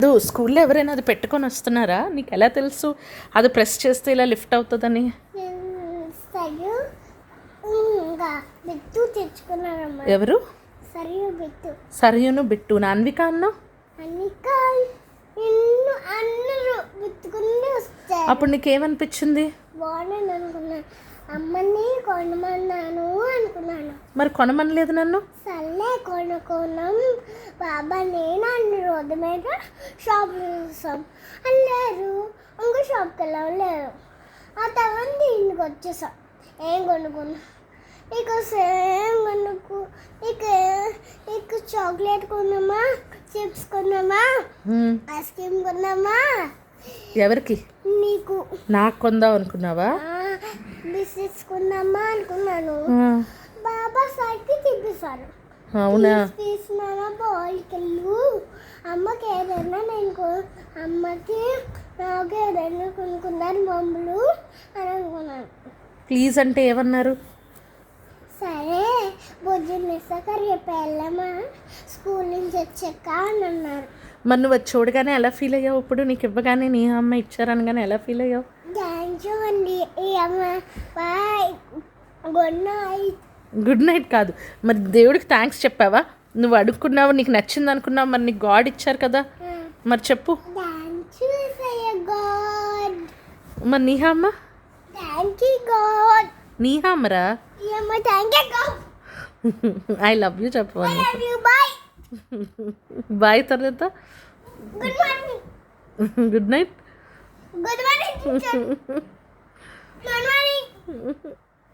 స్కూల్లో ఎవరైనా అది పెట్టుకొని వస్తున్నారా? నీకు ఎలా తెలుసు అది ప్రెస్ చేస్తే ఇలా లిఫ్ట్ అవుతుందని? ఎవరు? సరయును బిట్టు. అన్విక అన్నావు. అప్పుడు నీకేమనిపించింది? అమ్మని కొనమన్నాను అనుకున్నాను. మరి కొనమనలేదు నన్ను? సర్లే కొనుక్కున్నాం బాబా నేను రోడ్డు మీద షాప్ చూసాం అన్నారు. ఇంకో షాప్కి వెళ్ళలేరు. ఆ తర్వాత ఇంటికి వచ్చేసాం. ఏం కొనుక్కున్నా? నీకు సేమ్ కొనుక్కు. నీకు చాక్లెట్ కొన్నామా, చిప్స్ కొన్నామా, ఐస్ క్రీమ్ కొన్నామా? ఎవరికి? నీకు. నాకు కొందాం అనుకున్నావా? బిస్కెట్స్ కొన్నామా అనుకున్నాను. బాబా సైడ్కి తిప్పేశారు. అవునా? తీసుకున్నాను బాల్కెళ్ళు. అమ్మకి ఏదైనా అమ్మకి నాకు ఏదైనా కొనుక్కున్నారు మమ్మలు అని అనుకున్నాను. ప్లీజ్ అంటే ఏమన్నారు? సరే బొజ్జుని ఇస్తాక రేపు వెళ్ళమా స్కూల్ నుంచి వచ్చాక అని అన్నారు. మరి నువ్వు వచ్చి చూడగానే ఎలా ఫీల్ అయ్యావు? ఇప్పుడు నీకు ఇవ్వగానే నీ అమ్మ ఇచ్చారనగానే ఎలా ఫీల్ అయ్యావు? థ్యాంక్ యూ అండి. Bye. Good night. Good night కాదు, మరి దేవుడికి థ్యాంక్స్ చెప్పావా? నువ్వు అడుక్కున్నావు, నీకు నచ్చింది అనుకున్నావు, మరి నీకు గాడ్ ఇచ్చారు కదా, మరి చెప్పు. మరి నీహా అమ్మ? నీహా అమ్మరా? ఐ లవ్ యూ చెప్పవాలి. బాయ్ తర్వాత గుడ్ నైట్. Good morning.